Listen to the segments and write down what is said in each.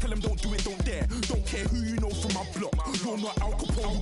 tell them don't do it, don't dare. Don't care who you know from my block. You're not Al Capone.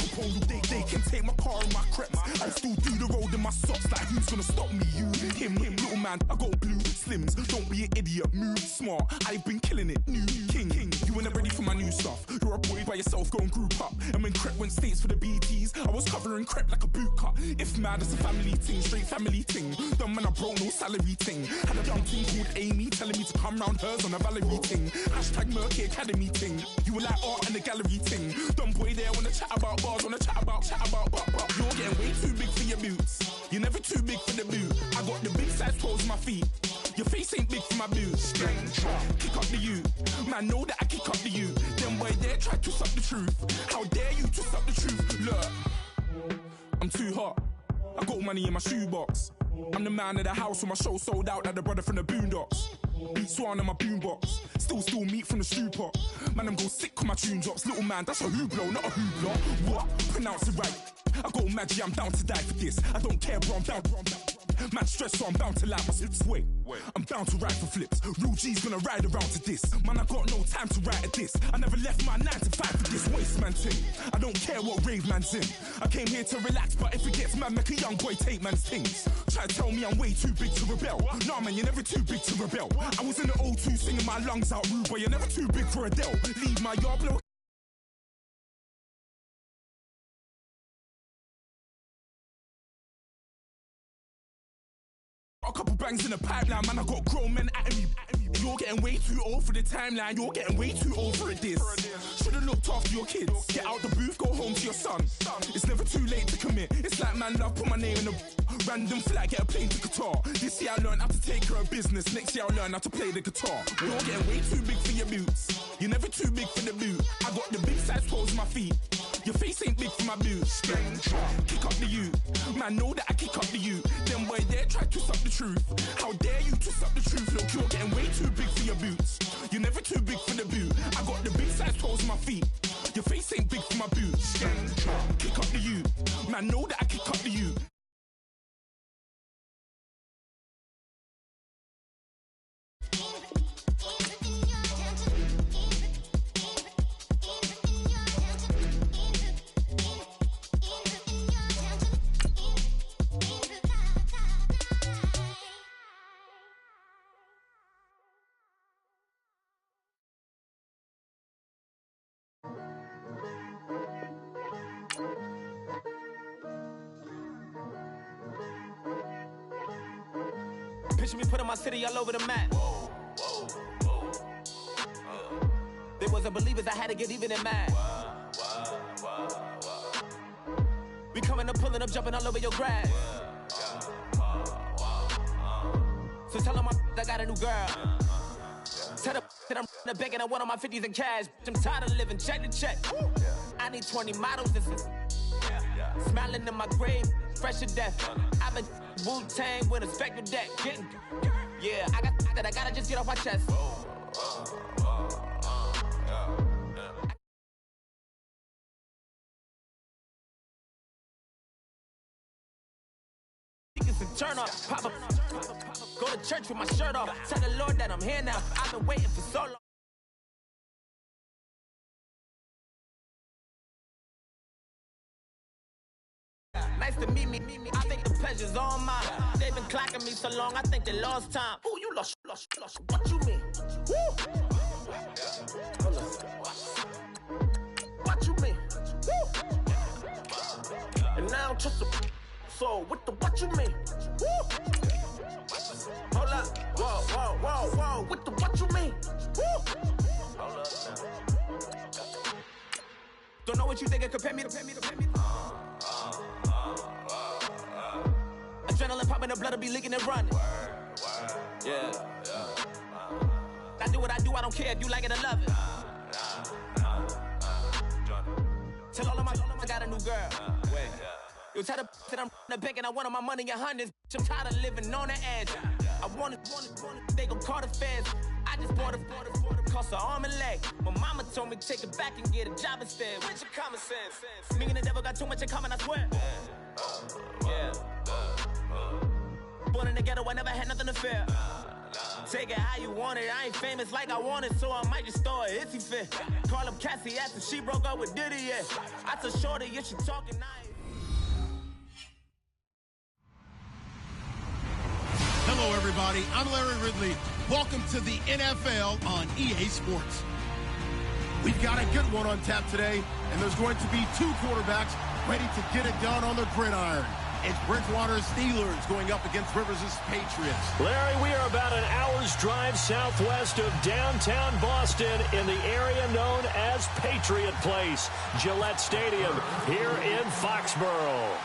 They can take my car and my creps. I still do the road in my socks. Like who's gonna stop me? You, him, little man. I got blue slims. Don't be an idiot. Move smart. I've been killing it. New king. You ain't ready for my new stuff. You're a boy by yourself. Go and group up. And when Crep went states for the BTs, I was covering Crep like a boot cut. If mad, it's a family thing, straight family thing. Dumb man, I broke no salary thing. Had a young thing called Amy telling me to come round hers on a Valerie thing. Hashtag Murky Academy thing. You were like art and the gallery thing. Dumb boy there wanna chat about bars, wanna chat about. You're getting way too big for your boots. You're never too big for the boot. I got the big size toes on my feet. Your face ain't big for my boots. Kick up the you. Man, know that I kick up the you. Them boy there try to twist up the truth. How dare you twist up the truth? Look, I'm too hot. I got money in my shoebox. I'm the man of the house when my show sold out like the brother from the Boondocks. Beat Swan in my boombox. Still meat from the stew pot. Man, I'm go sick when my tune drops. Little man, that's a hooplo, not a hoopla. What? Pronounce it right. I got magic, I'm down to die for this. I don't care, bro, I'm down. Man stressed, so I'm bound to like my slips. Wait, I'm bound to ride for flips. Real G's gonna ride around to this. Man, I got no time to write at this. I never left my 9 to 5 for this waste man thing. I don't care what rave man's in. I came here to relax, but if it gets mad, make a young boy take man's things. Try to tell me I'm way too big to rebel. Nah, man, you're never too big to rebel. I was in the O2 singing my lungs out, rude, but you're never too big for Adele. Leave my yard blow. A couple bangs in the pipeline, man, I got grown men at me. You're getting way too old for the timeline. You're getting way too old for a diss. Should've looked after your kids. Get out the booth, go home to your son. It's never too late to commit. It's like man, love, put my name in a random flag, get a plane to Qatar. This year I learned how to take care of business. Next year I'll learn how to play the guitar. You're getting way too big for your boots. You're never too big for the boot. I got the big size toes on my feet. Your face ain't big for my boots. Kick up the you. Man, know that I kick up the you. Them boy there try to twist up the truth. How dare you twist up the truth? Look, you're getting way too big for your boots. You're never too big for the boot. I got the big size toes on my feet. Your face ain't big for my boots. Kick up the you. Man, know that I kick up the you. Picture me putting my city all over the map. They wasn't believers, I had to get even in mad. We coming up, pulling up, jumping all over your grass. So tell them I got a new girl. Tell them that I'm in the bank and I want all my 50s in cash. I'm tired of living check to check. I need 20 models and smiling in my grave, fresh to death. I've been Wu-Tang with a spectral deck. Yeah, I gotta just get off my chest. Turn up, pop up, go to church with my shirt off. Tell the Lord that I'm here now. I've been waiting for so long. Nice to meet me. I think the pleasure's all mine. They've been clocking me so long, I think they lost time. Ooh, you lost. What you mean? Woo! Hold up. What you mean? Woo! And now I don't trust the so what you mean? Woo! Hold up. Whoa. What you mean? Woo! Hold up now. Don't know what you think it compare me to. Adrenaline popping, the blood'll be leaking and running. Yeah. I do what I do, I don't care if you like it or love it. Tell all of my I got a new girl. Wait. You tell the that I'm in the bank and I want all my money in hundreds. I'm tired of living on the edge. I want it, they gon' call the feds. I just bought it, cost an arm and leg. My mama told me take it back and get a job instead. Where's your common sense? Me and the devil got too much in common, I swear. Yeah. Born in the ghetto, I never had nothing to fear. Take it how you want it. I ain't famous like I want it, so I might just throw it if he fit. Call up Cassie after she broke up with Diddy, yeah. I told Shorty if she talking, Hello, everybody. I'm Larry Ridley. Welcome to the NFL on EA Sports. We've got a good one on tap today, and there's going to be two quarterbacks ready to get it done on the gridiron. It's Bridgewater's Steelers going up against Rivers' Patriots. Larry, we are about an hour's drive southwest of downtown Boston in the area known as Patriot Place, Gillette Stadium, here in Foxborough.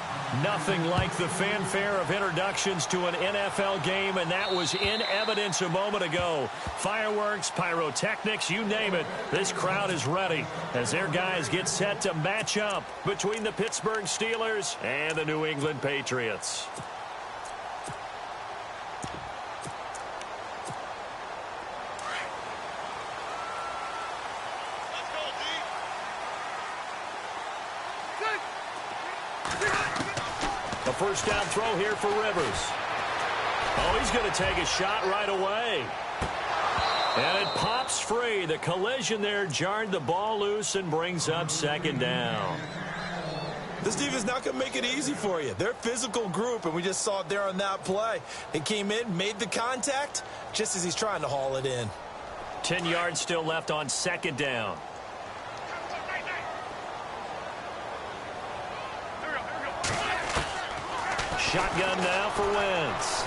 Nothing like the fanfare of introductions to an NFL game, and that was in evidence a moment ago. Fireworks, pyrotechnics, you name it. This crowd is ready as their guys get set to match up between the Pittsburgh Steelers and the New England Patriots. A first down throw here for Rivers. Oh, he's going to take a shot right away. And it pops free. The collision there jarred the ball loose and brings up second down. This defense not going to make it easy for you. They're a physical group, and we just saw it there on that play. They came in, made the contact, just as he's trying to haul it in. 10 yards still left on second down. Shotgun now for Wentz.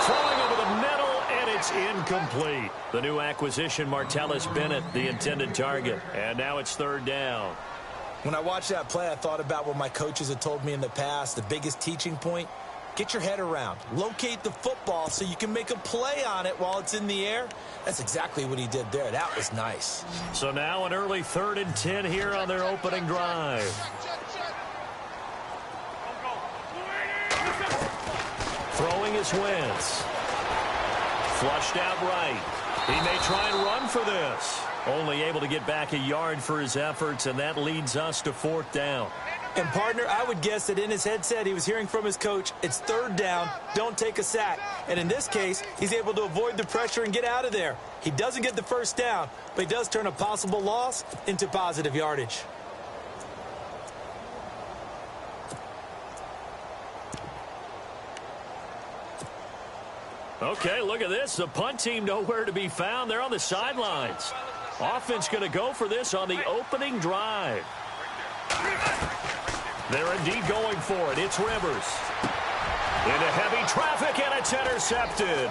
Throwing over the middle, and it's incomplete. The new acquisition, Martellus Bennett, the intended target. And now it's third down. When I watched that play, I thought about what my coaches had told me in the past. The biggest teaching point, get your head around. Locate the football so you can make a play on it while it's in the air. That's exactly what he did there. That was nice. So now an early 3rd and 10 here on their opening drive. Throwing is Wentz. Flushed out right. He may try and run for this. Only able to get back a yard for his efforts, and that leads us to 4th down. And, partner, I would guess that in his headset he was hearing from his coach, it's 3rd down, don't take a sack. And in this case, he's able to avoid the pressure and get out of there. He doesn't get the first down, but he does turn a possible loss into positive yardage. Okay, look at this. The punt team nowhere to be found. They're on the sidelines. Offense going to go for this on the opening drive. They're indeed going for it. It's Rivers. Into heavy traffic, and it's intercepted.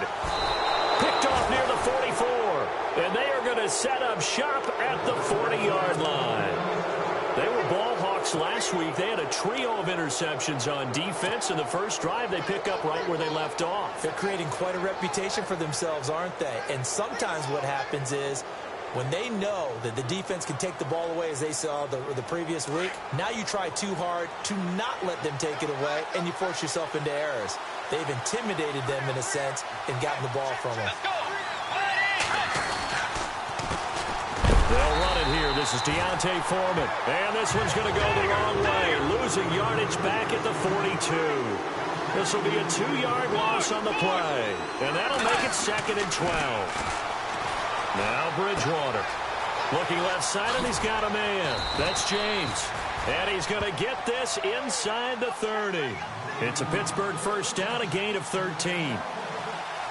Picked off near the 44. And they are going to set up shop at the 40-yard line. They were ball hawks last week. They had a trio of interceptions on defense. In the first drive, they pick up right where they left off. They're creating quite a reputation for themselves, aren't they? And sometimes what happens is when they know that the defense can take the ball away, as they saw the previous week, now you try too hard to not let them take it away, and you force yourself into errors. They've intimidated them in a sense and gotten the ball from them. They'll run it here. This is Deontay Foreman. And this one's going to go the wrong way. Losing yardage back at the 42. This will be a 2-yard loss on the play. And that'll make it 2nd and 12. Now Bridgewater. Looking left side, and he's got a man. That's James. And he's going to get this inside the 30. It's a Pittsburgh first down, a gain of 13.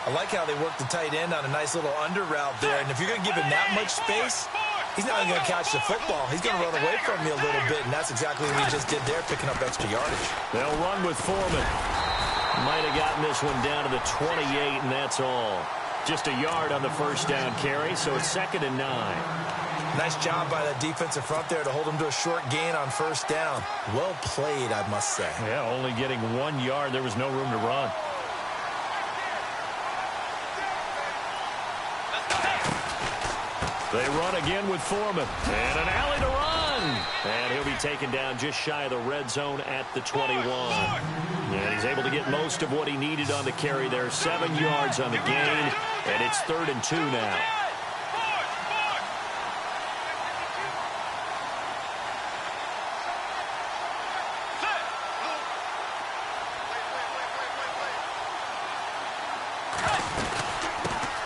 I like how they work the tight end on a nice little under route there. And if you're going to give him that much space, he's not even going to catch the football. He's going to run away from you a little bit, and that's exactly what he just did there, picking up extra yardage. They'll run with Foreman. Might have gotten this one down to the 28, and that's all. Just a yard on the first down carry, so it's 2nd and 9. Nice job by that defensive front there to hold him to a short gain on first down. Well played, I must say. Yeah, only getting 1 yard. There was no room to run. They run again with Foreman. And an alley to run. And he'll be taken down just shy of the red zone at the 21. And he's able to get most of what he needed on the carry there. 7 yards on the gain. And it's 3rd and 2 now.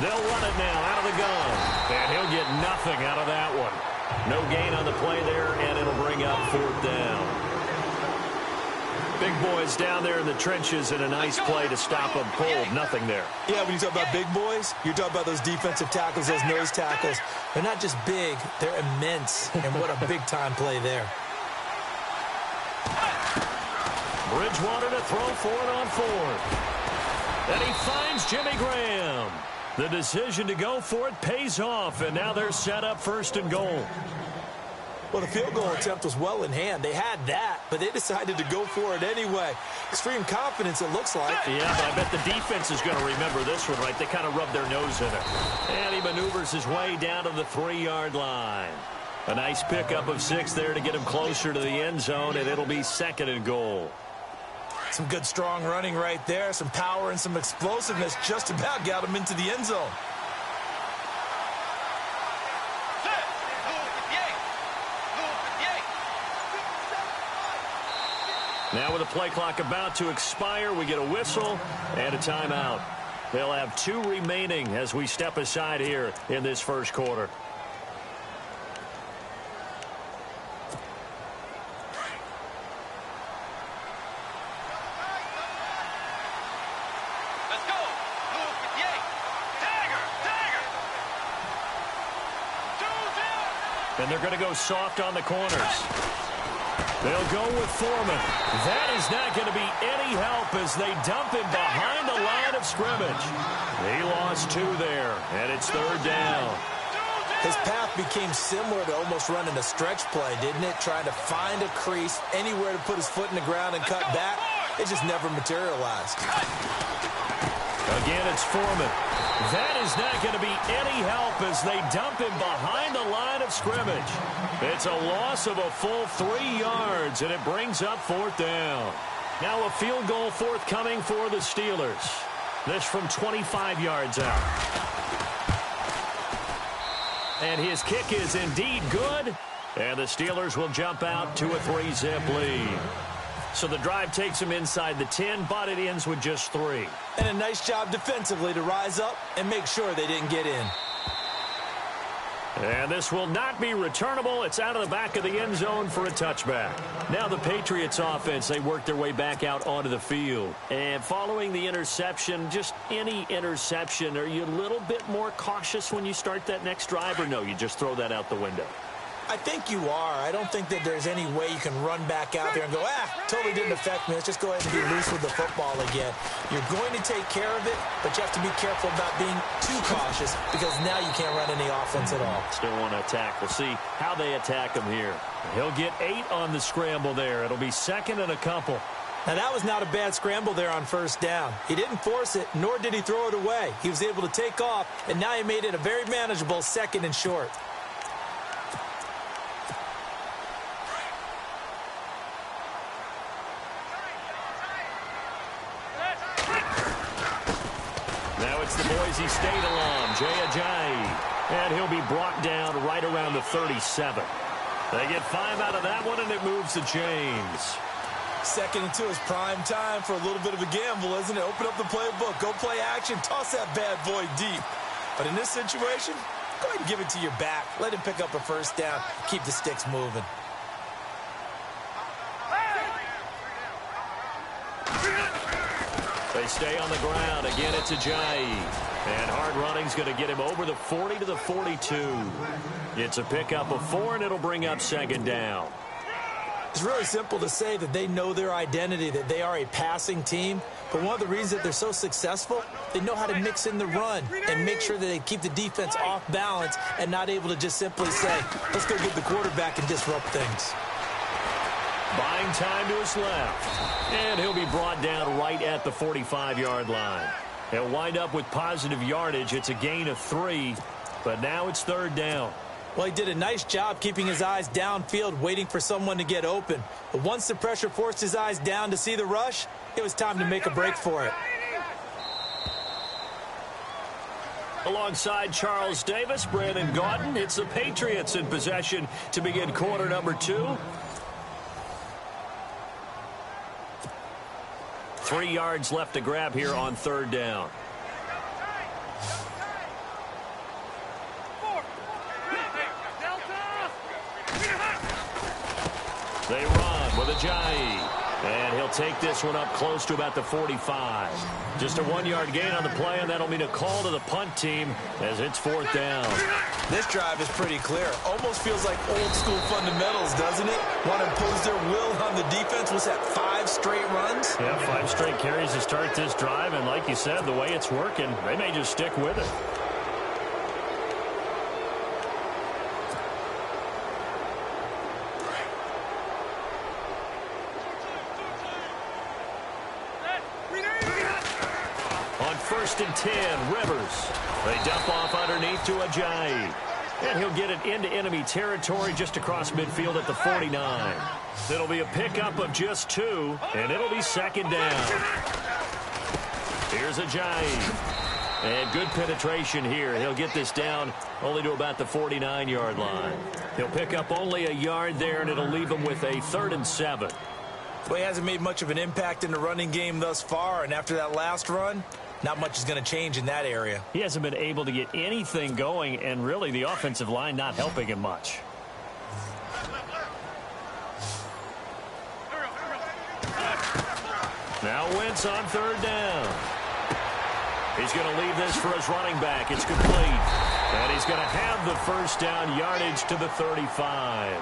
They'll run it now out of the gun. And he'll get nothing out of that one. No gain on the play there, and it'll bring up 4th down. Big boys down there in the trenches, and a nice play to stop them cold. Nothing there. Yeah, when you talk about big boys, you're talking about those defensive tackles, those nose tackles. They're not just big, they're immense. And what a big-time play there. Bridgewater to throw for it on 4th. And he finds Jimmy Graham. The decision to go for it pays off, and now they're set up 1st and goal. Well, the field goal attempt was well in hand. They had that, but they decided to go for it anyway. Extreme confidence, it looks like. Yeah, but I bet the defense is going to remember this one, right? They kind of rubbed their nose in it. And he maneuvers his way down to the 3-yard line. A nice pickup of 6 there to get him closer to the end zone, and it'll be 2nd and goal. Some good, strong running right there. Some power and some explosiveness just about got him into the end zone. Now with the play clock about to expire, we get a whistle and a timeout. They'll have 2 remaining as we step aside here in this first quarter. And they're going to go soft on the corners. They'll go with Foreman. That is not going to be any help as they dump him behind the line of scrimmage. He lost 2 there, and it's 3rd down. His path became similar to almost running a stretch play, didn't it? Trying to find a crease, anywhere to put his foot in the ground and cut back. It just never materialized. Again, it's Foreman. That is not going to be any help as they dump him behind the line of scrimmage. It's a loss of a full 3 yards, and it brings up 4th down. Now a field goal forthcoming for the Steelers. This from 25 yards out. And his kick is indeed good, and the Steelers will jump out to a 3-zip lead. So the drive takes them inside the 10, but it ends with just 3. And a nice job defensively to rise up and make sure they didn't get in. And this will not be returnable. It's out of the back of the end zone for a touchback. Now the Patriots offense, they work their way back out onto the field. And following the interception, just any interception, are you a little bit more cautious when you start that next drive, or no, you just throw that out the window? I think you are. I don't think that there's any way you can run back out there and go, totally didn't affect me. Let's just go ahead and be loose with the football again. You're going to take care of it, but you have to be careful about being too cautious because now you can't run any offense at all. Still want to attack. We'll see how they attack him here. He'll get 8 on the scramble there. It'll be 2nd and a couple. Now, that was not a bad scramble there on 1st down. He didn't force it, nor did he throw it away. He was able to take off, and now he made it a very manageable 2nd and short. The Boise State alum, Jay Ajayi, and he'll be brought down right around the 37. They get 5 out of that one, and it moves to James. 2nd and 2 is prime time for a little bit of a gamble, isn't it? Open up the playbook, go play action, toss that bad boy deep. But in this situation, go ahead and give it to your back. Let him pick up a 1st down, keep the sticks moving. They stay on the ground. Again, it's Ajayi. And hard running's going to get him over the 40 to the 42. It's a pickup of 4, and it'll bring up 2nd down. It's really simple to say that they know their identity, that they are a passing team. But one of the reasons that they're so successful, they know how to mix in the run and make sure that they keep the defense off balance and not able to just simply say, let's go get the quarterback and disrupt things. Buying time to his left. And he'll be brought down right at the 45-yard line. He'll wind up with positive yardage. It's a gain of 3, but now it's 3rd down. Well, he did a nice job keeping his eyes downfield, waiting for someone to get open. But once the pressure forced his eyes down to see the rush, it was time to make a break for it. Alongside Charles Davis, Brandon Gaudin, it's the Patriots in possession to begin quarter number 2. 3 yards left to grab here on 3rd down. They run with Ajayi. And he'll take this one up close to about the 45. Just a 1-yard gain on the play, and that'll mean a call to the punt team as it's 4th down. This drive is pretty clear. Almost feels like old-school fundamentals, doesn't it? Want to impose their will on the defense. Was that 5 straight runs? Yeah, 5 straight carries to start this drive, and like you said, the way it's working, they may just stick with it. On 1st and 10, Rivers. They dump off underneath to Ajayi. And he'll get it into enemy territory just across midfield at the 49. It'll be a pickup of just 2, and it'll be 2nd down. Here's Ajayi. And good penetration here. He'll get this down only to about the 49-yard line. He'll pick up only a yard there, and it'll leave him with a 3rd and 7. Well, he hasn't made much of an impact in the running game thus far, and after that last run, not much is going to change in that area. He hasn't been able to get anything going, and really the offensive line not helping him much. Now Wentz on 3rd down. He's going to leave this for his running back. It's complete. And he's going to have the 1st down yardage to the 35.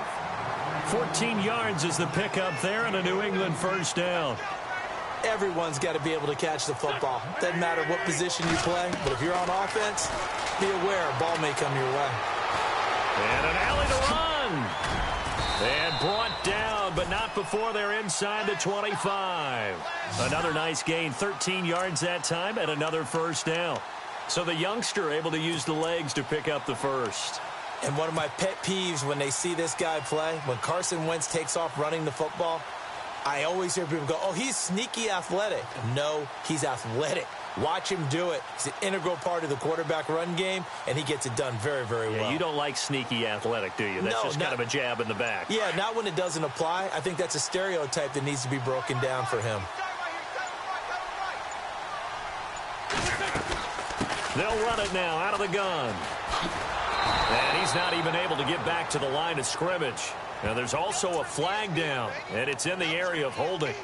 14 yards is the pickup there, and a New England 1st down. Everyone's got to be able to catch the football. Doesn't matter what position you play, but if you're on offense, be aware a ball may come your way. And an alley to run. And brought down, but not before they're inside the 25. Another nice gain, 13 yards that time, and another 1st down. So the youngster able to use the legs to pick up the 1st. And one of my pet peeves when they see this guy play, when Carson Wentz takes off running the football, I always hear people go, oh, he's sneaky athletic. No, he's athletic. Watch him do it. He's an integral part of the quarterback run game, and he gets it done very, very well. You don't like sneaky athletic, do you? That's just kind of a jab in the back. Yeah, not when it doesn't apply. I think that's a stereotype that needs to be broken down for him. They'll run it now out of the gun. And he's not even able to get back to the line of scrimmage. Now there's also a flag down, and it's in the area of holding.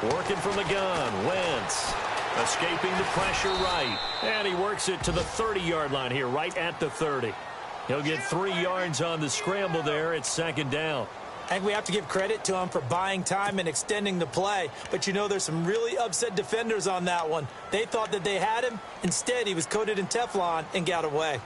Working from the gun, Wentz. Escaping the pressure right. And he works it to the 30-yard line here, right at the 30. He'll get 3 yards on the scramble there. It's 2nd down. I think we have to give credit to him for buying time and extending the play. But, you know, there's some really upset defenders on that one. They thought that they had him. Instead, he was coated in Teflon and got away.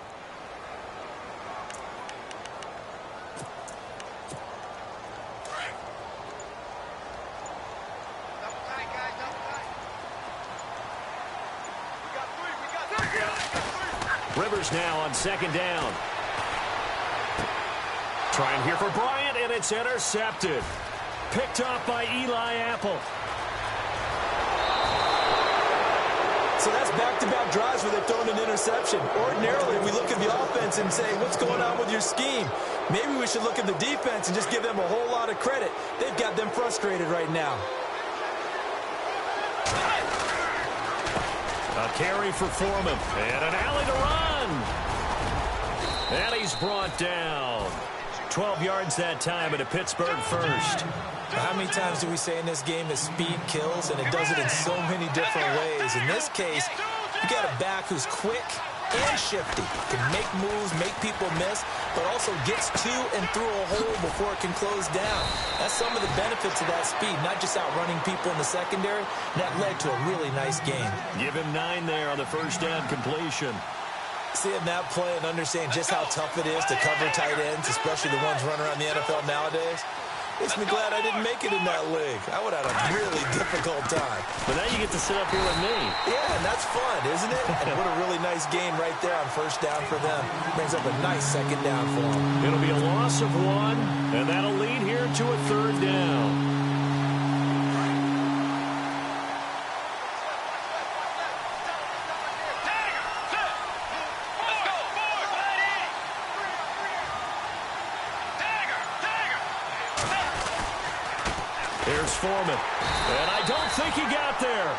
Rivers now on 2nd down. Trying here for Bryant, and it's intercepted. Picked off by Eli Apple. So that's back-to-back drives where they've thrown an interception. Ordinarily, we look at the offense and say, what's going on with your scheme? Maybe we should look at the defense and just give them a whole lot of credit. They've got them frustrated right now. A carry for Foreman, and an alley to run. And he's brought down. 12 yards that time, and a Pittsburgh 1st. How many times do we say in this game that speed kills, and it does it in so many different ways? In this case, you got a back who's quick and shifty, can make moves, make people miss, but also gets to and through a hole before it can close down. That's some of the benefits of that speed, not just outrunning people in the secondary. That led to a really nice game. Give him 9 there on the 1st down completion. Seeing that play and understand just how tough it is to cover tight ends, especially the ones running around the NFL nowadays, makes me glad I didn't make it in that league. I would have had a really difficult time. But now you get to sit up here with me. Yeah, and that's fun, isn't it? And what a really nice game right there on 1st down for them. Brings up a nice 2nd down for them. It'll be a loss of 1, and that'll lead here to a 3rd down. Foreman. And I don't think he got there.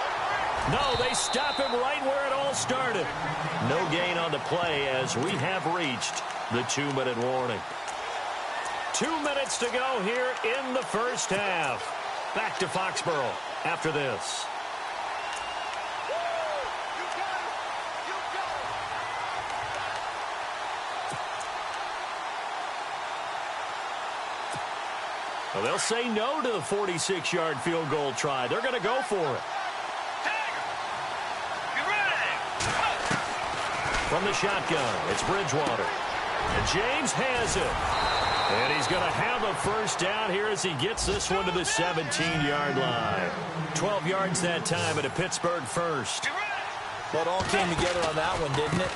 No, they stop him right where it all started. No gain on the play as we have reached the 2-minute warning. 2 minutes to go here in the first half. Back to Foxborough after this. Well, they'll say no to the 46-yard field goal try. They're going to go for it. From the shotgun, it's Bridgewater. And James has it. And he's going to have a first down here as he gets this one to the 17-yard line. 12 yards that time at a Pittsburgh first. Well, it all came together on that one, didn't it?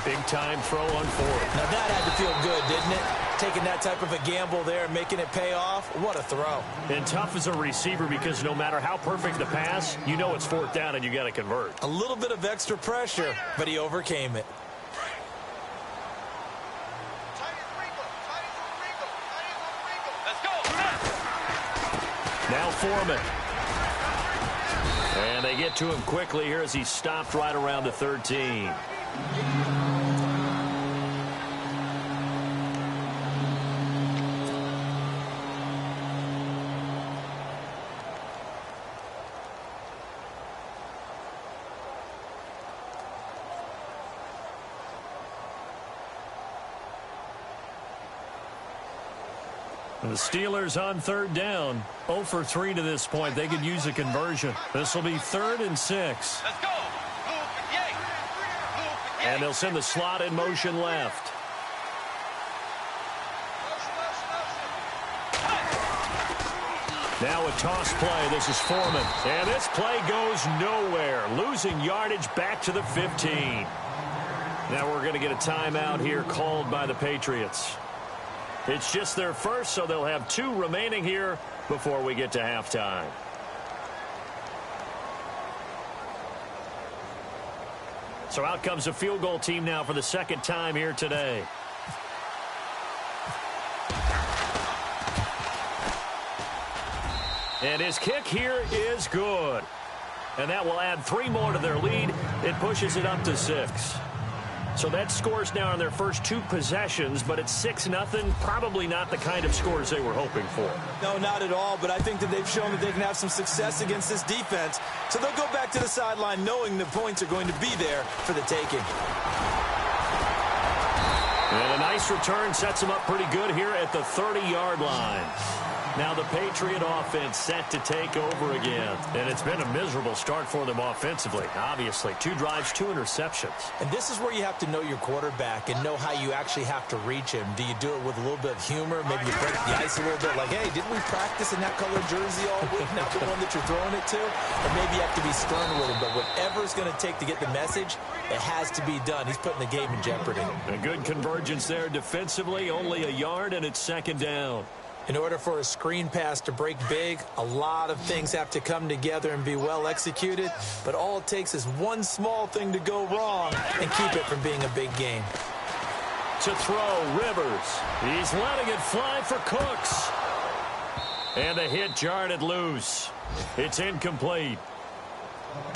Big-time throw on fourth. Now, that had to feel good, didn't it? Taking that type of a gamble there, making it pay off. What a throw. And tough as a receiver because no matter how perfect the pass, you know it's fourth down and you got to convert. A little bit of extra pressure, but he overcame it. Now Foreman. And they get to him quickly here as he stopped right around the 13. The Steelers on third down. 0 for 3 to this point. They could use a conversion. This will be 3rd and 6. Let's go. And they'll send the slot in motion left. Now a toss play. This is Foreman. And this play goes nowhere. Losing yardage back to the 15. Now we're going to get a timeout here called by the Patriots. It's just their first, so they'll have 2 remaining here before we get to halftime. So out comes a field goal team now for the second time here today. And his kick here is good. And that will add 3 more to their lead. It pushes it up to 6. So that scores now on their first 2 possessions, but it's 6-0. Probably not the kind of scores they were hoping for. No, not at all, but I think that they've shown that they can have some success against this defense. So they'll go back to the sideline knowing the points are going to be there for the taking. And a nice return sets them up pretty good here at the 30-yard line. Now the Patriot offense set to take over again. And it's been a miserable start for them offensively, obviously. 2 drives, 2 interceptions. And this is where you have to know your quarterback and know how you actually have to reach him. Do you do it with a little bit of humor? Maybe you break the ice a little bit like, hey, didn't we practice in that color jersey all week? Not the one that you're throwing it to? Or maybe you have to be stern with him. But whatever it's going to take to get the message, it has to be done. He's putting the game in jeopardy. A good convergence there defensively. Only a yard, and it's 2nd down. In order for a screen pass to break big, a lot of things have to come together and be well executed. But all it takes is one small thing to go wrong and keep it from being a big game. To throw, Rivers. He's letting it fly for Cooks. And the hit jarred it loose. It's incomplete.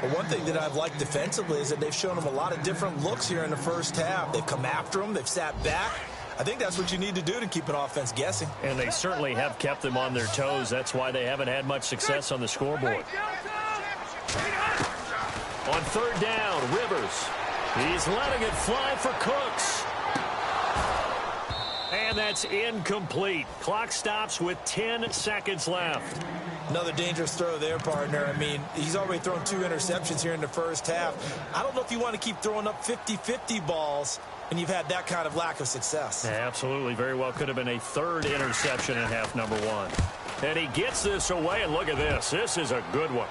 Well, one thing that I've liked defensively is that they've shown them a lot of different looks here in the first half. They've come after them. They've sat back. I think that's what you need to do to keep an offense guessing. And they certainly have kept them on their toes. That's why they haven't had much success on the scoreboard. On 3rd down, Rivers. He's letting it fly for Cooks. And that's incomplete. Clock stops with 10 seconds left. Another dangerous throw there, partner. I mean, he's already thrown 2 interceptions here in the first half. I don't know if you want to keep throwing up 50-50 balls when you've had that kind of lack of success. Yeah, absolutely. Very well could have been a 3rd interception in half number 1. And he gets this away, and look at this. This is a good one.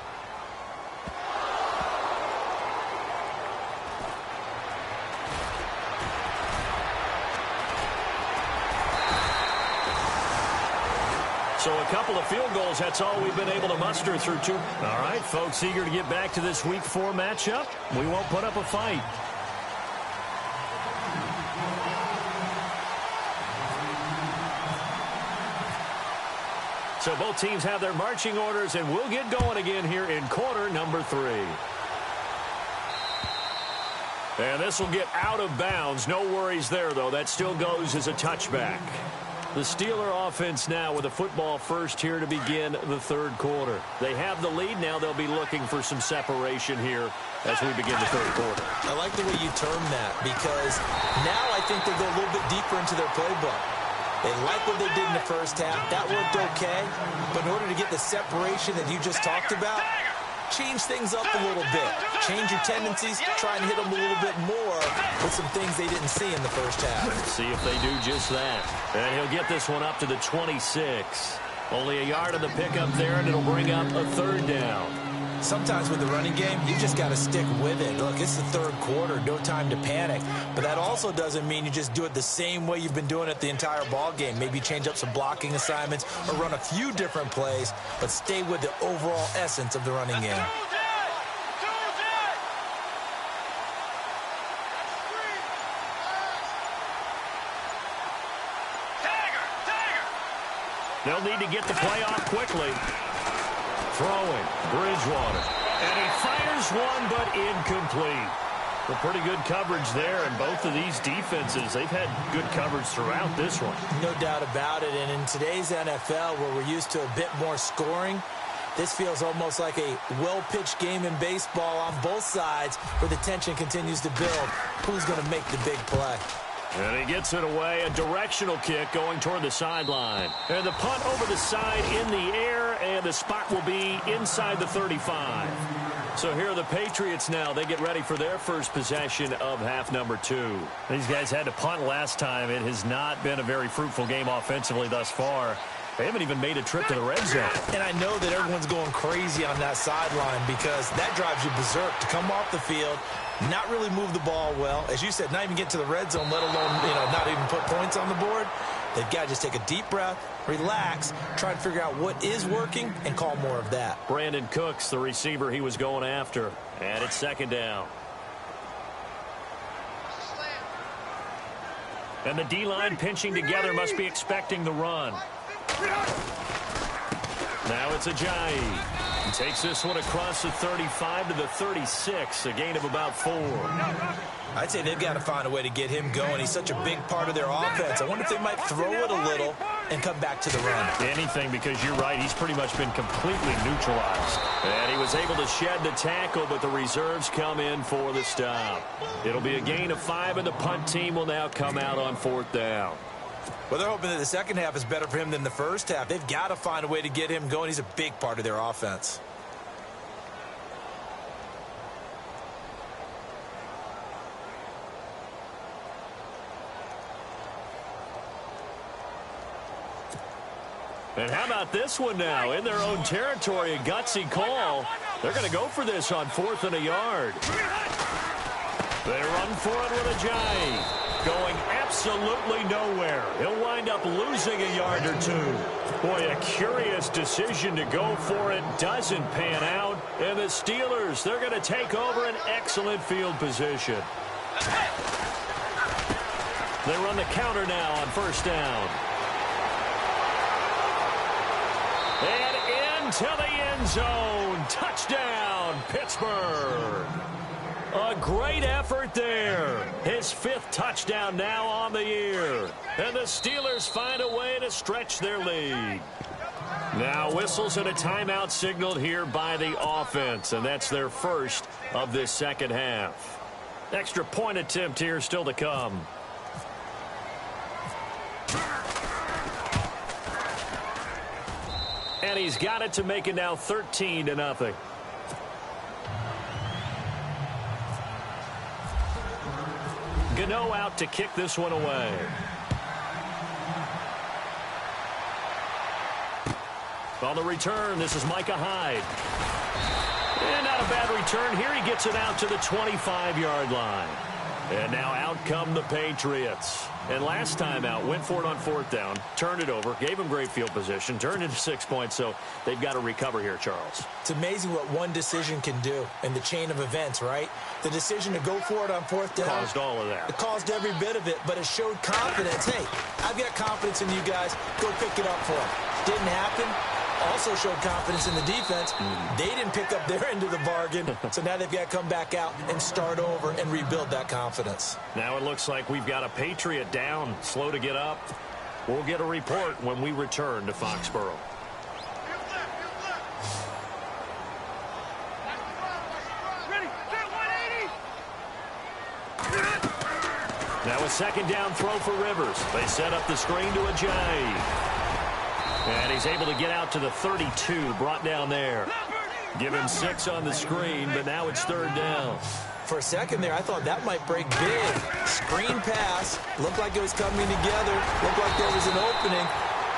So a couple of field goals, that's all we've been able to muster through 2. All right, folks, eager to get back to this Week 4 matchup. We won't put up a fight. So both teams have their marching orders, and we'll get going again here in quarter number 3. And this will get out of bounds. No worries there, though. That still goes as a touchback. The Steeler offense now with a football first here to begin the third quarter. They have the lead. Now they'll be looking for some separation here as we begin the third quarter. I like the way you term that, because now I think they go a little bit deeper into their playbook. They like what they did in the first half. That worked okay. But in order to get the separation that you just talked about, change things up a little bit. Change your tendencies. Try and hit them a little bit more with some things they didn't see in the first half. See if they do just that. And he'll get this one up to the 26. Only a yard of the pickup there, and it'll bring up a third down. Sometimes with the running game, you just got to stick with it. Look, it's the third quarter, no time to panic. But that also doesn't mean you just do it the same way you've been doing it the entire ball game. Maybe change up some blocking assignments or run a few different plays, but stay with the overall essence of the running game. They'll need to get the play off quickly. Throwing, Bridgewater. And he fires one, but incomplete. Well, pretty good coverage there, and both of these defenses, they've had good coverage throughout this one. No doubt about it, and in today's NFL, where we're used to a bit more scoring, this feels almost like a well-pitched game in baseball on both sides, where the tension continues to build. Who's going to make the big play? And he gets it away, a directional kick going toward the sideline. And the punt over the side in the air, and the spot will be inside the 35. So here are the Patriots now. They get ready for their first possession of half number 2. These guys had to punt last time. It has not been a very fruitful game offensively thus far. They haven't even made a trip to the red zone. And I know that everyone's going crazy on that sideline because that drives you berserk to come off the field, not really move the ball well. As you said, not even get to the red zone, let alone, not even put points on the board. They've got to just take a deep breath, relax, try to figure out what is working, and call more of that. Brandon Cooks, the receiver he was going after. And it's second down. And the D-line pinching together must be expecting the run. Now it's Ajayi. He takes this one across the 35 to the 36, a gain of about 4. I'd say they've got to find a way to get him going. He's such a big part of their offense. I wonder if they might throw it a little and come back to the run. Anything, because you're right. He's pretty much been completely neutralized. And he was able to shed the tackle, but the reserves come in for the stop. It'll be a gain of 5, and the punt team will now come out on 4th down. Well, they're hoping that the second half is better for him than the first half. They've got to find a way to get him going. He's a big part of their offense. And how about this one now? In their own territory, a gutsy call. They're going to go for this on 4th and a yard. They run for it with Ajayi. Going absolutely nowhere. He'll wind up losing a yard or 2. Boy, a curious decision to go for it. Doesn't pan out. And the Steelers, they're going to take over an excellent field position. They run the counter now on 1st down. And into the end zone. Touchdown, Pittsburgh. A great effort there. His 5th touchdown now on the year. And the Steelers find a way to stretch their lead. Now whistles and a timeout signaled here by the offense. And that's their first of this second half. Extra point attempt here still to come. And he's got it to make it now 13-0. Gano out to kick this one away. On the return, this is Micah Hyde. And not a bad return here. He gets it out to the 25-yard line. And now out come the Patriots. And last time out, went for it on 4th down, turned it over, gave him great field position, turned into 6 points, so they've got to recover here, Charles. It's amazing what one decision can do in the chain of events, right? The decision to go for it on 4th down. Caused all of that. It caused every bit of it, but it showed confidence. Hey, I've got confidence in you guys. Go pick it up for them. Didn't happen. also showed confidence in the defense. They didn't pick up their end of the bargain, so now they've got to come back out and start over and rebuild that confidence. Now it looks like we've got a Patriot down, slow to get up. We'll get a report when we return to Foxborough. Now a second down throw for Rivers. They set up the screen to Ajayi. And he's able to get out to the 32, brought down there. Give him 6 on the screen, but now it's third down. For a second there, I thought that might break big. Screen pass. Looked like it was coming together. Looked like there was an opening.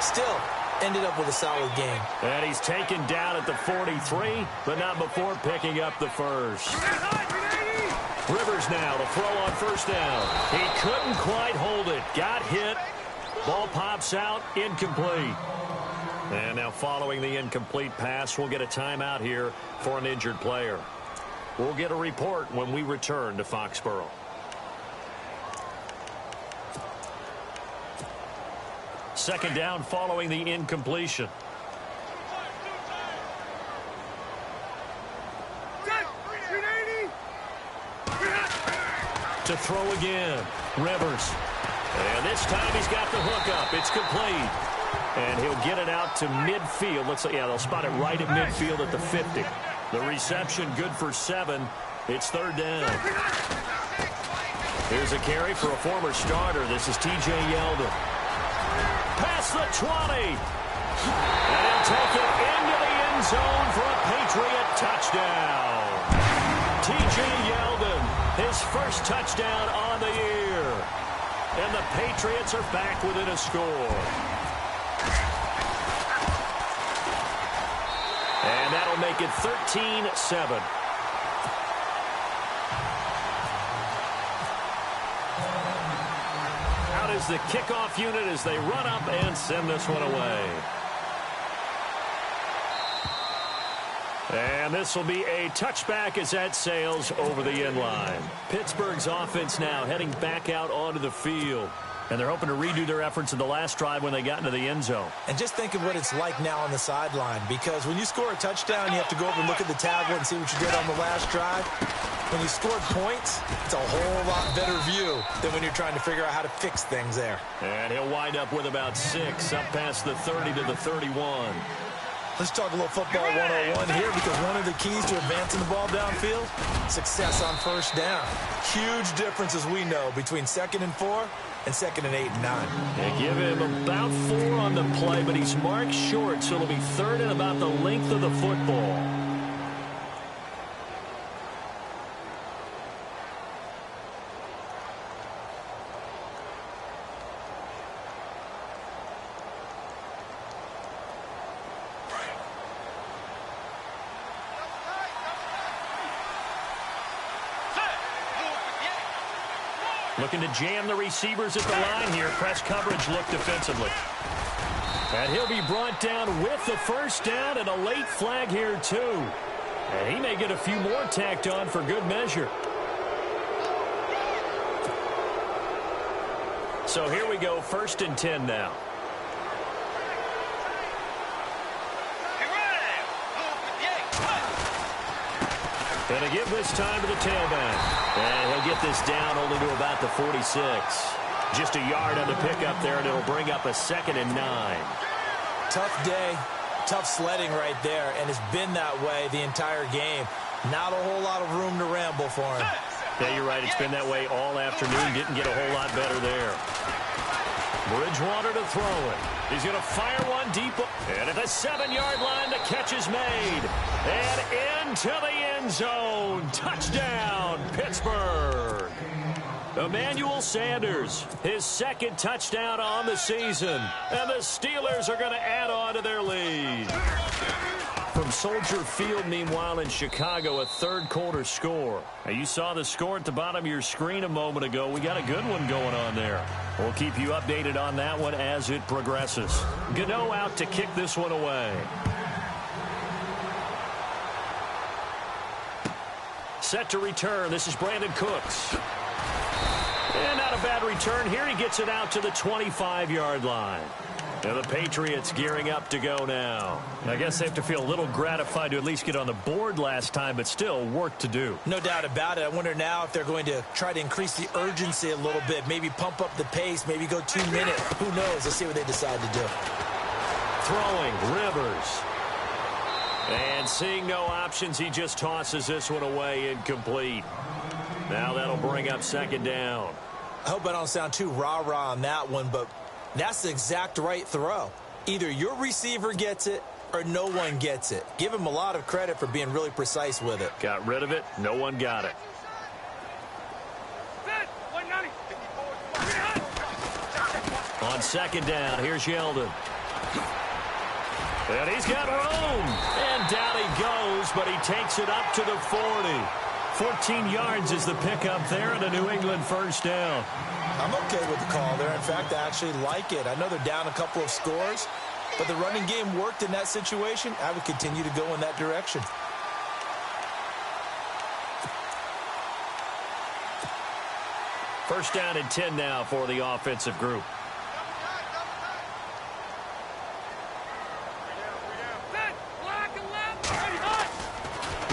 Still, ended up with a solid game. And he's taken down at the 43, but not before picking up the first. Rivers now to throw on first down. He couldn't quite hold it. Got hit. Ball pops out. Incomplete. And now following the incomplete pass, we'll get a timeout here for an injured player. We'll get a report when we return to Foxborough. Second down following the incompletion. To throw again. Rivers. And this time he's got the hook up. It's complete. And he'll get it out to midfield. Looks like, yeah, they'll spot it right at midfield at the 50. The reception good for 7. It's third down. Here's a carry for a former starter. This is T.J. Yeldon. Past the 20. And he'll take it into the end zone for a Patriot touchdown. T.J. Yeldon, his first touchdown on the year. And the Patriots are back within a score. And that'll make it 13-7. Out is the kickoff unit as they run up and send this one away. And this will be a touchback as that sails over the end line. Pittsburgh's offense now heading back out onto the field. And they're hoping to redo their efforts in the last drive when they got into the end zone. And just think of what it's like now on the sideline, because when you score a touchdown, you have to go over and look at the tablet and see what you did on the last drive. When you scored points, it's a whole lot better view than when you're trying to figure out how to fix things there. And he'll wind up with about 6 up past the 30 to the 31. Let's talk a little football 101 here, because one of the keys to advancing the ball downfield, success on first down. Huge difference, as we know, between 2nd and 4 and 2nd and 8 and 9. They give him about 4 on the play, but he's marked short, so it'll be 3rd and about the length of the football. Looking to jam the receivers at the line here. Press coverage look defensively. And he'll be brought down with the first down and a late flag here too. And he may get a few more tacked on for good measure. So here we go, 1st and 10 now. And a give this time to the tailback. And he'll get this down only to about the 46. Just a yard on the pickup there, and it'll bring up a 2nd and 9. Tough day, tough sledding right there, and it's been that way the entire game. Not a whole lot of room to ramble for him. Yeah, you're right. It's been that way all afternoon. Didn't get a whole lot better there. Bridgewater to throw it. He's going to fire one deep. And at the 7-yard line, the catch is made. And into the end zone. Touchdown, Pittsburgh. Emmanuel Sanders, his 2nd touchdown on the season. And the Steelers are going to add on to their lead. From Soldier Field, meanwhile, in Chicago, a 3rd-quarter score. Now, you saw the score at the bottom of your screen a moment ago. We got a good one going on there. We'll keep you updated on that one as it progresses. Gano out to kick this one away. Set to return. This is Brandon Cooks. And not a bad return here. He gets it out to the 25-yard line. And the Patriots gearing up to go now. I guess they have to feel a little gratified to at least get on the board last time, but still work to do. No doubt about it. I wonder now if they're going to try to increase the urgency a little bit, maybe pump up the pace, maybe go 2 minutes. Who knows? Let's see what they decide to do. Throwing, Rivers. And seeing no options, he just tosses this one away incomplete. Now that'll bring up second down. I hope I don't sound too rah-rah on that one, but that's the exact right throw. Either your receiver gets it or no one gets it. Give him a lot of credit for being really precise with it. Got rid of it. No one got it. On second down, here's Yeldon. And he's got room. And down he goes, but he takes it up to the 40. 14 yards is the pickup there and a New England first down. I'm okay with the call there. In fact, I actually like it. I know they're down a couple of scores, but the running game worked in that situation. I would continue to go in that direction. First down and 10 now for the offensive group.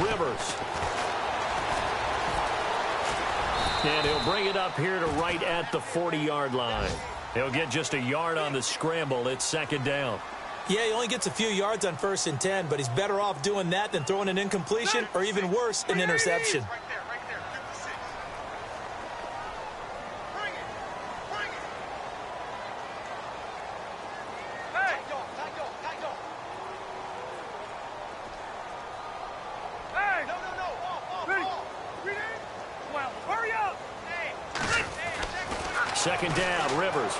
Rivers. And he'll bring it up here to right at the 40-yard line. He'll get just a yard on the scramble. It's second down. Yeah, he only gets a few yards on 1st and 10, but he's better off doing that than throwing an incompletion or even worse, an interception. Second down, Rivers.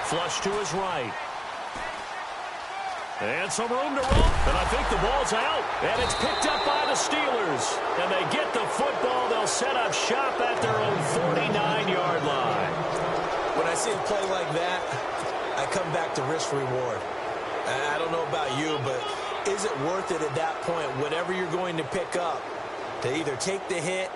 Flush to his right. And some room to run. And I think the ball's out. And it's picked up by the Steelers. And they get the football. They'll set up shop at their own 49-yard line. When I see a play like that, I come back to risk-reward. I don't know about you, but is it worth it at that point, whatever you're going to pick up, to either take the hit,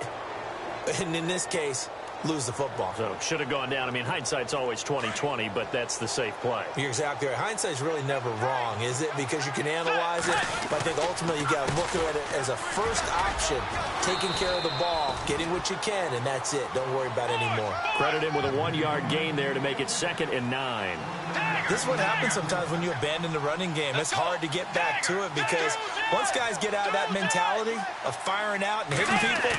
and in this case, lose the football? So should have gone down. I mean, hindsight's always 20/20, but that's the safe play. You're exactly right. Hindsight's really never wrong, is it? Because you can analyze it, but I think ultimately you got to look at it as a first option, taking care of the ball, getting what you can, and that's it. Don't worry about it anymore. Credit him with a 1-yard gain there to make it 2nd and 9. This is what happens sometimes when you abandon the running game. It's hard to get back to it because once guys get out of that mentality of firing out and hitting people,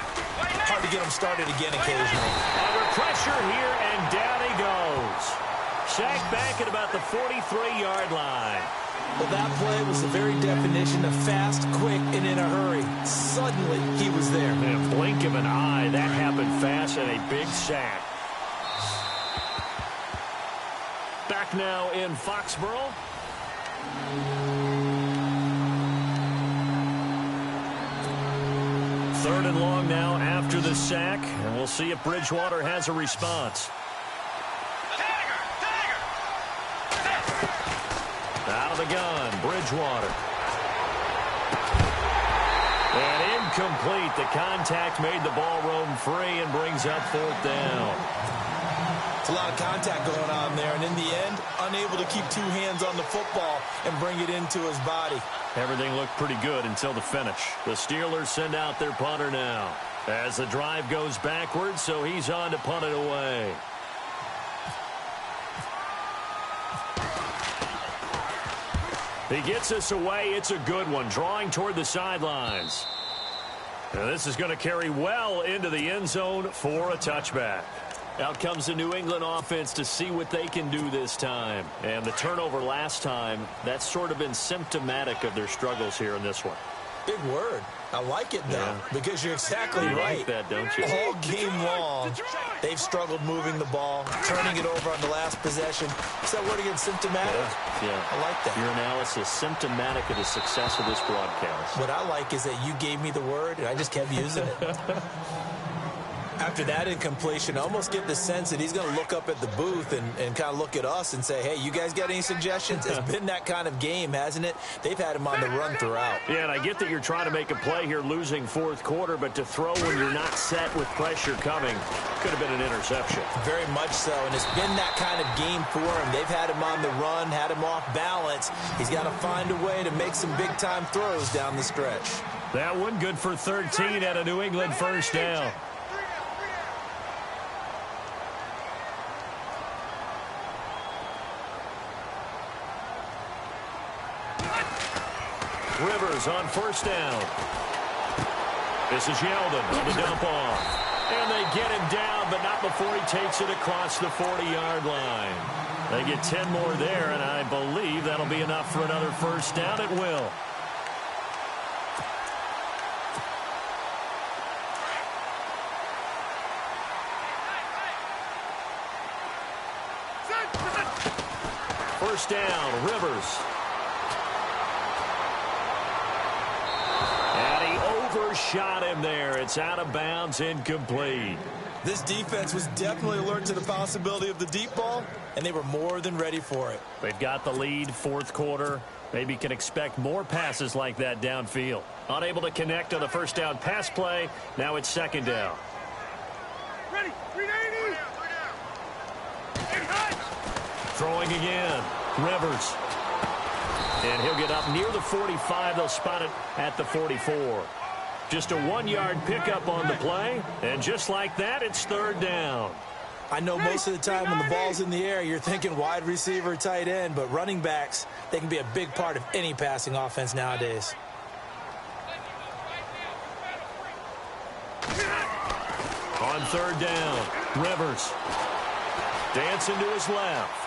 hard to get them started again occasionally. Under pressure here, and down he goes. Sacked back at about the 43-yard line. Well, that play was the very definition of fast, quick, and in a hurry. Suddenly, he was there. In a blink of an eye, that happened fast, and a big sack. Back now in Foxborough. Third and long now after the sack, and we'll see if Bridgewater has a response. Out of the gun, Bridgewater. And incomplete. The contact made the ball roam free and brings up 4th down. It's a lot of contact going on there, and in the end, unable to keep 2 hands on the football and bring it into his body. Everything looked pretty good until the finish. The Steelers send out their punter now as the drive goes backwards, so he's on to punt it away. He gets us away. It's a good one, drawing toward the sidelines. Now this is going to carry well into the end zone for a touchback. Out comes the New England offense to see what they can do this time. And the turnover last time, that's sort of been symptomatic of their struggles here in this one. Big word. I like it, though, because you're exactly right. Like that, don't you? All game long, they've struggled moving the ball, turning it over on the last possession. Is that word again, symptomatic? Yeah. I like that. Your analysis, symptomatic of the success of this broadcast. What I like is that you gave me the word, and I just kept using it. after that incompletion, I almost get the sense that he's going to look up at the booth and kind of look at us and say, hey, you guys got any suggestions? It's been that kind of game, hasn't it? They've had him on the run throughout. Yeah, and I get that you're trying to make a play here losing fourth quarter, but to throw when you're not set with pressure coming could have been an interception. Very much so, and it's been that kind of game for him. They've had him on the run, had him off balance. He's got to find a way to make some big-time throws down the stretch. That one good for 13 at a New England first down. Rivers on first down. This is Yeldon on the dump off. And they get him down, but not before he takes it across the 40-yard line. They get 10 more there, and I believe that'll be enough for another first down. It will. First down, Rivers. And he overshot him there. It's out of bounds, incomplete. This defense was definitely alert to the possibility of the deep ball, and they were more than ready for it. They've got the lead, fourth quarter. Maybe can expect more passes like that downfield. Unable to connect on the first down pass play. Now it's second down. Ready, 380. Throwing again. Rivers. And he'll get up near the 45. They'll spot it at the 44. Just a 1-yard pickup on the play. And just like that, it's third down. I know most of the time when the ball's in the air, you're thinking wide receiver, tight end, but running backs, they can be a big part of any passing offense nowadays. On third down, Rivers. Dancing to his left.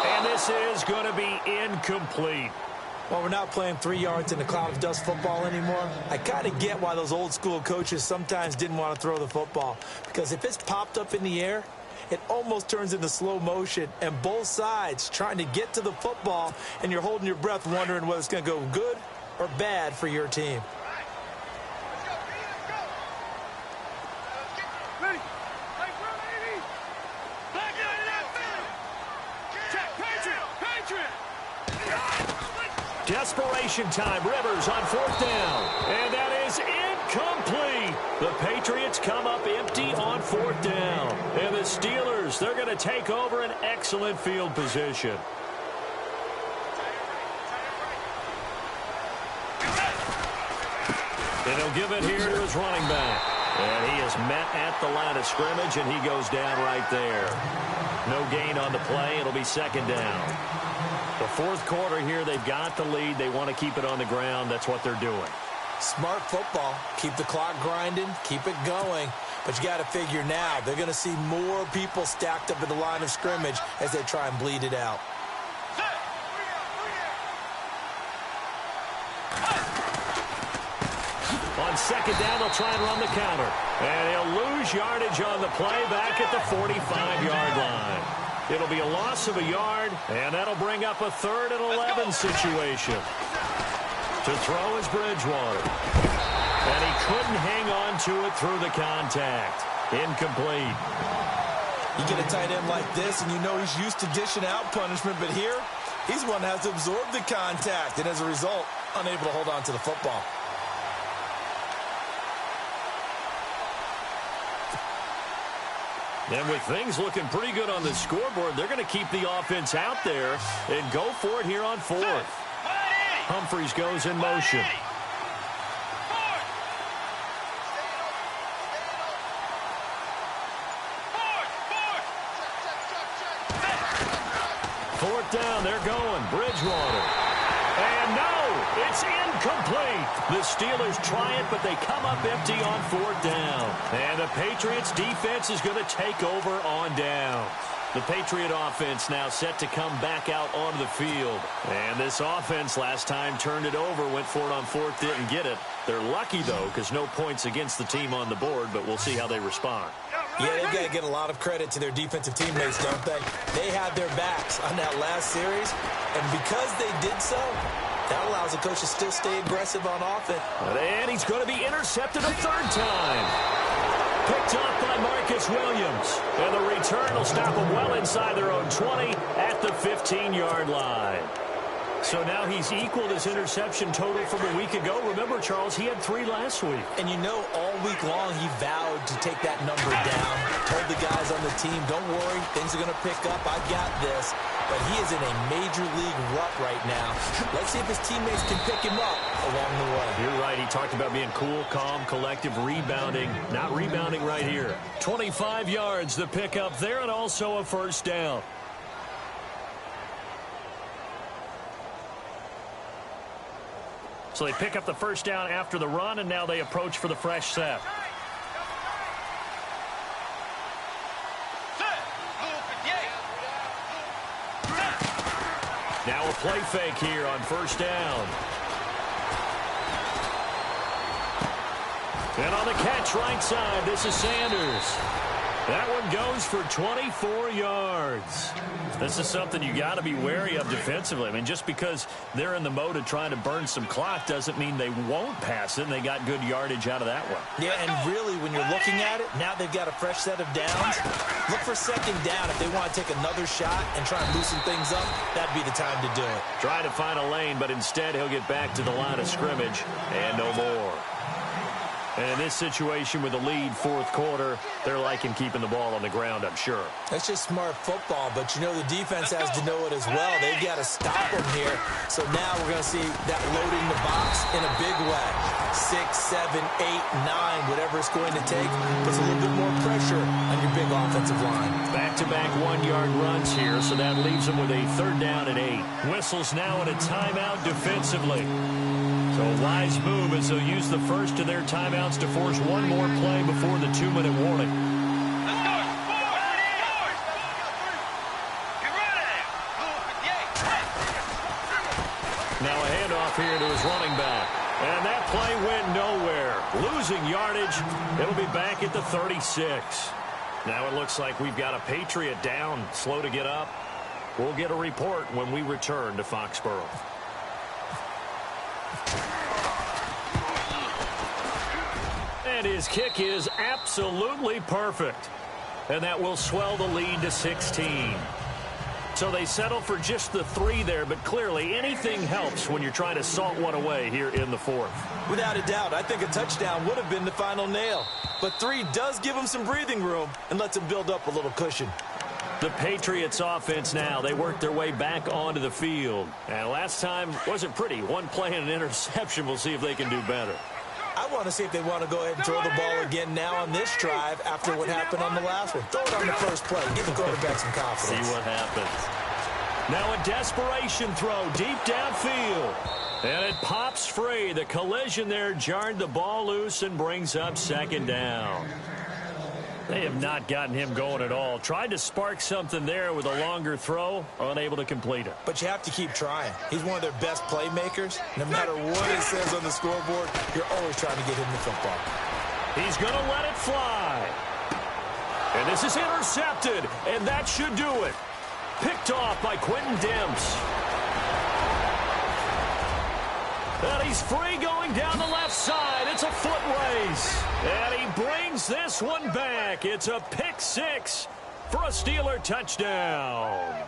And this is going to be incomplete. Well, we're not playing 3 yards in a cloud of dust football anymore. I kind of get why those old school coaches sometimes didn't want to throw the football. Because if it's popped up in the air, it almost turns into slow motion. And both sides trying to get to the football, and you're holding your breath wondering whether it's going to go good or bad for your team. Desperation time. Rivers on fourth down. And that is incomplete. The Patriots come up empty on fourth down. And the Steelers, they're going to take over an excellent field position. And he'll give it here to his running back. And he is met at the line of scrimmage, and he goes down right there. No gain on the play. It'll be second down. The fourth quarter here, they've got the lead. They want to keep it on the ground. That's what they're doing. Smart football. Keep the clock grinding. Keep it going. But you got to figure now they're going to see more people stacked up at the line of scrimmage as they try and bleed it out. On second down, they'll try and run the counter. And he'll lose yardage on the play back at the 45-yard line. It'll be a loss of a yard, and that'll bring up a 3rd and 11 situation. To throw is Bridgewater. And he couldn't hang on to it through the contact. Incomplete. You get a tight end like this, and you know he's used to dishing out punishment, but here, he's one that has to absorb the contact, and as a result, unable to hold on to the football. And with things looking pretty good on the scoreboard, they're going to keep the offense out there and go for it here on fourth. Humphreys goes in motion. Fourth down, they're going. Bridgewater. And no, it's incomplete. The Steelers try it, but they come up empty on fourth down. And the Patriots defense is going to take over on down. The Patriot offense now set to come back out onto the field. And this offense last time turned it over, went for it on fourth, didn't get it. They're lucky, though, because no points against the team on the board, but we'll see how they respond. Yeah, they've got to get a lot of credit to their defensive teammates, don't they? They had their backs on that last series, and because they did so, That allows the coach to still stay aggressive on offense. And he's going to be intercepted a third time. Picked up by Marcus Williams. And the return will stop them well inside their own 20 at the 15-yard line. So now he's equaled his interception total from a week ago. Remember, Charles, he had 3 last week. And you know, all week long he vowed to take that number down. Told the guys on the team, don't worry, things are going to pick up. I got this. But he is in a major league rut right now. Let's see if his teammates can pick him up along the way. You're right. He talked about being cool, calm, collective, rebounding. Not rebounding right here. 25 yards, the pickup there, and also a first down. So they pick up the first down after the run, and now they approach for the fresh set. Now a play fake here on first down. And on the catch right side, this is Sanders. That one goes for 24 yards. This is something you got to be wary of defensively. I mean, just because they're in the mode of trying to burn some clock doesn't mean they won't pass it, and they got good yardage out of that one. Yeah, and really, when you're looking at it, now they've got a fresh set of downs. Look for second down. If they want to take another shot and try and loosen things up, that'd be the time to do it. Trying to find a lane, but instead he'll get back to the line of scrimmage, and no more. And in this situation with the lead fourth quarter, they're liking keeping the ball on the ground, I'm sure. That's just smart football, but you know the defense has to know it as well. They've got to stop them here. So now we're going to see that loading the box in a big way. 6, 7, 8, 9, whatever it's going to take, puts a little bit more pressure on your big offensive line. Back-to-back one-yard runs here, so that leaves them with a third down and 8. Whistles now in a timeout defensively. So a wise move as they'll use the first of their timeouts to force one more play before the 2-minute warning. Now a handoff here to his running back. And that play went nowhere. Losing yardage. It'll be back at the 36. Now it looks like we've got a Patriot down, slow to get up. We'll get a report when we return to Foxborough. And his kick is absolutely perfect. And that will swell the lead to 16. So they settle for just the 3 there, but clearly anything helps when you're trying to salt one away here in the fourth. Without a doubt, I think a touchdown would have been the final nail. But 3 does give them some breathing room and lets them build up a little cushion. The Patriots offense now, they work their way back onto the field. And last time wasn't pretty. One play and an interception. We'll see if they can do better. I want to see if they want to go ahead and throw the ball again now on this drive after what happened on the last one. Throw it on the first play. Give the quarterback some confidence. See what happens. Now a desperation throw deep downfield. And it pops free. The collision there jarred the ball loose and brings up second down. They have not gotten him going at all. Tried to spark something there with a longer throw, unable to complete it. But you have to keep trying. He's one of their best playmakers. No matter what it says on the scoreboard, you're always trying to get him the football. He's going to let it fly. And this is intercepted, and that should do it. Picked off by Quentin Demps. And he's free going down the left side. It's a foot race. And he brings this one back. It's a pick 6 for a Steeler touchdown.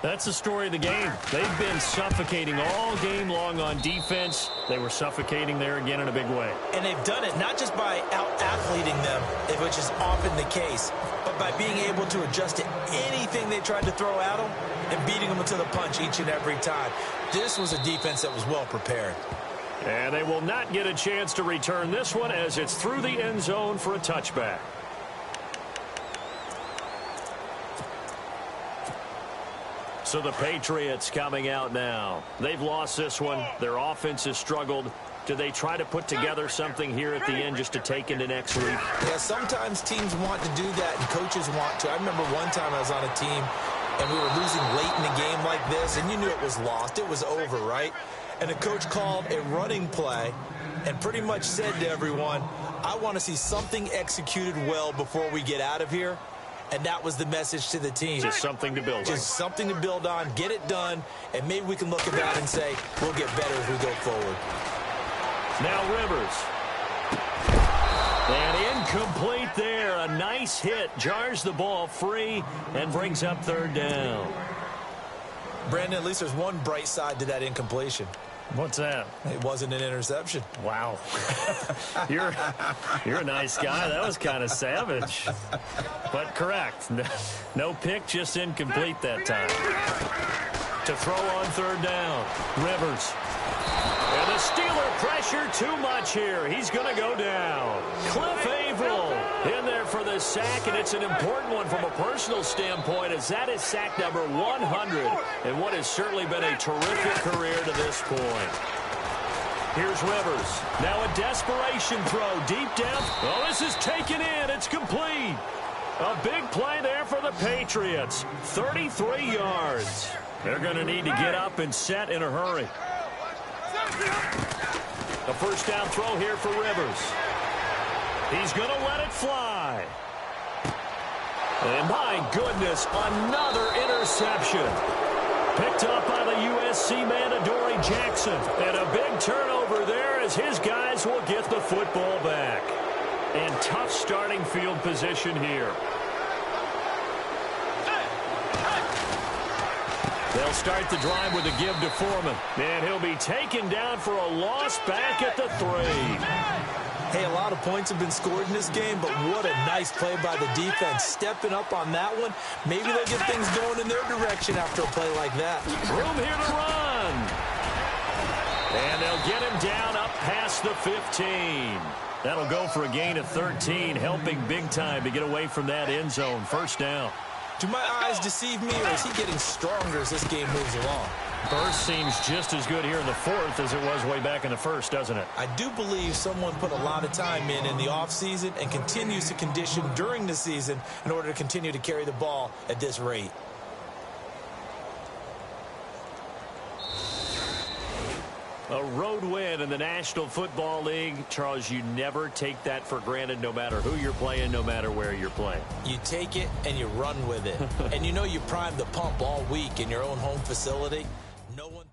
That's the story of the game. They've been suffocating all game long on defense. They were suffocating there again in a big way. And they've done it not just by out-athleting them, which is often the case, but by being able to adjust to anything they tried to throw at them and beating them to the punch each and every time. This was a defense that was well prepared. And they will not get a chance to return this one as it's through the end zone for a touchback. So the Patriots coming out now. They've lost this one. Their offense has struggled. Do they try to put together something here at the end just to take into next week? Yeah, sometimes teams want to do that and coaches want to. I remember one time I was on a team and we were losing late in the game like this, and you knew it was lost. It was over, right? And the coach called a running play and pretty much said to everyone, I want to see something executed well before we get out of here. And that was the message to the team. Just something to build on. Just something to build on, get it done, and maybe we can look at that and say, we'll get better as we go forward. Now Rivers. And incomplete there. A nice hit. Jars the ball free and brings up third down. Brandon, at least there's one bright side to that incompletion. What's that? It wasn't an interception. Wow. You're a nice guy. That was kind of savage. But correct. No pick, just incomplete that time. To throw on third down. Rivers. And the Steeler pressure too much here. He's going to go down. Cliff Averill in there for the sack, and it's an important one from a personal standpoint, as that is sack number 100 in what has certainly been a terrific career to this point. Here's Rivers. Now a desperation throw deep down. Oh, this is taken in. It's complete. A big play there for the Patriots. 33 yards. They're going to need to get up and set in a hurry. A first down throw here for Rivers. He's going to let it fly. And my goodness, another interception. Picked up by the USC man, Adoree Jackson. And a big turnover there as his guys will get the football back. And tough starting field position here. They'll start the drive with a give to Foreman. And he'll be taken down for a loss back at the 3. Hey, a lot of points have been scored in this game, but what a nice play by the defense. Stepping up on that one. Maybe they'll get things going in their direction after a play like that. Room here to run. And they'll get him down up past the 15. That'll go for a gain of 13, helping big time to get away from that end zone. First down. Do my eyes deceive me, or is he getting stronger as this game moves along? Burst seems just as good here in the fourth as it was way back in the first, doesn't it? I do believe someone put a lot of time in the offseason and continues to condition during the season in order to continue to carry the ball at this rate. A road win in the National Football League. Charles, you never take that for granted no matter who you're playing, no matter where you're playing. You take it and you run with it. And you know you primed the pump all week in your own home facility. No one...